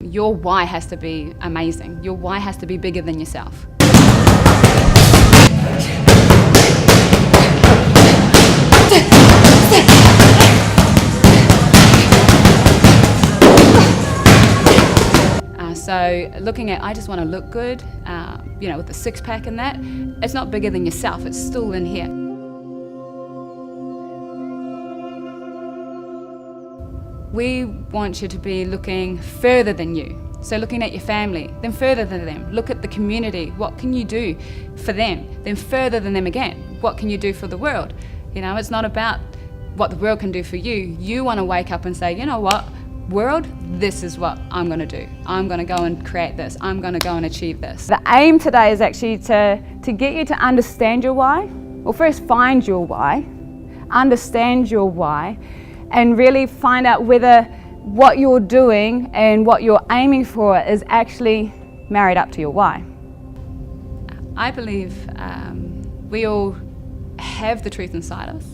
Your why has to be amazing. Your why has to be bigger than yourself. So looking at, I just want to look good, with the six-pack and that, it's not bigger than yourself, it's still in here. We want you to be looking further than you. So looking at your family, then further than them. Look at the community, what can you do for them? Then further than them again, what can you do for the world? It's not about what the world can do for you. You want to wake up and say, you know what, world, this is what I'm going to do. I'm going to go and create this. I'm going to go and achieve this. The aim today is actually to get you to understand your why. Well, first find your why, understand your why, and really find out whether what you're doing and what you're aiming for is actually married up to your why. I believe we all have the truth inside us.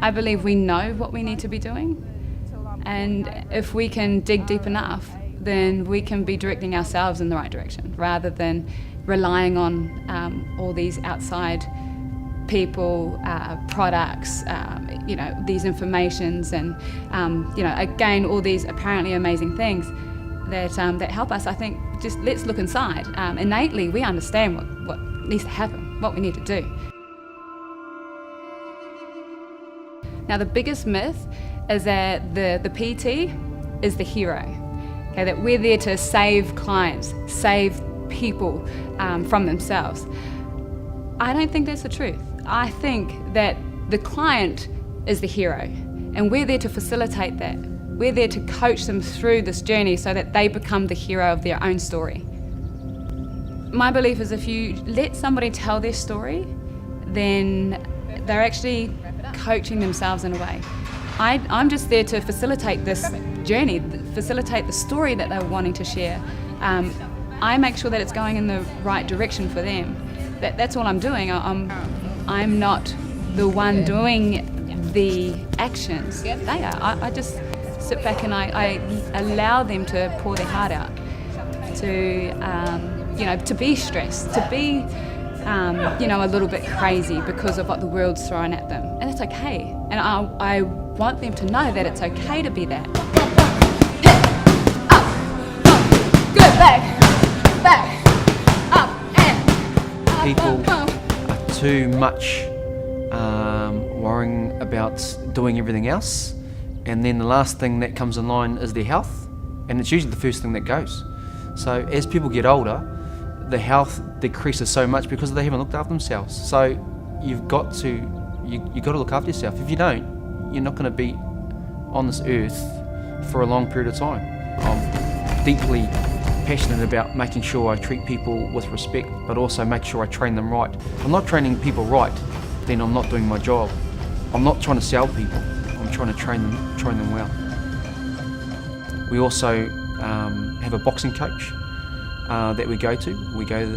I believe we know what we need to be doing. And if we can dig deep enough, then we can be directing ourselves in the right direction rather than relying on all these outside people, products, these informations and, again, all these apparently amazing things that help us. I think just let's look inside. Innately, we understand what needs to happen, what we need to do. Now, the biggest myth is that the PT is the hero, okay, that we're there to save clients, save people from themselves. I don't think that's the truth. I think that the client is the hero, and we're there to facilitate that. We're there to coach them through this journey so that they become the hero of their own story. My belief is if you let somebody tell their story, then they're actually coaching themselves in a way. I'm just there to facilitate this journey, facilitate the story that they're wanting to share. I make sure that it's going in the right direction for them. That's all I'm doing. I'm not the one doing the actions. They are. I just sit back and I allow them to pour their heart out, to be stressed, to be a little bit crazy because of what the world's throwing at them. And it's okay. And I want them to know that it's okay to be that. Up, good, back, up, and people are too much worrying about doing everything else, and then the last thing that comes in line is their health, and it's usually the first thing that goes. So as people get older, the health decreases so much because they haven't looked after themselves. So you've got to look after yourself. If you don't, you're not going to be on this earth for a long period of time. I'm deeply passionate about making sure I treat people with respect, but also make sure I train them right. If I'm not training people right, then I'm not doing my job. I'm not trying to sell people. I'm trying to train them well. We also have a boxing coach that we go to. We go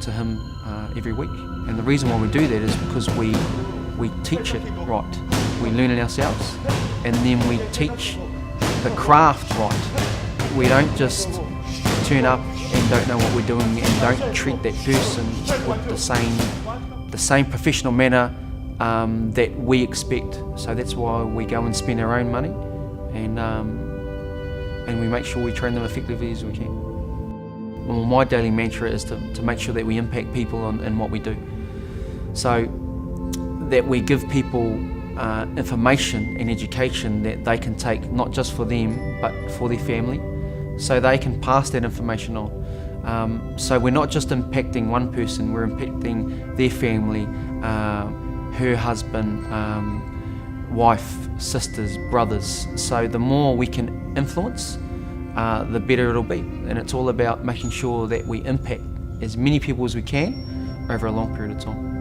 to him every week, and the reason why we do that is because we teach it right. We learn it ourselves, and then we teach the craft right. We don't just turn up and don't know what we're doing and don't treat that person with the same professional manner that we expect. So that's why we go and spend our own money, and we make sure we train them effectively as we can. Well, my daily mantra is to make sure that we impact people in what we do. So that we give people information and education that they can take not just for them but for their family, so they can pass that information on. So we're not just impacting one person, we're impacting their family, her husband, wife, sisters, brothers. So the more we can influence, the better it'll be. And it's all about making sure that we impact as many people as we can over a long period of time.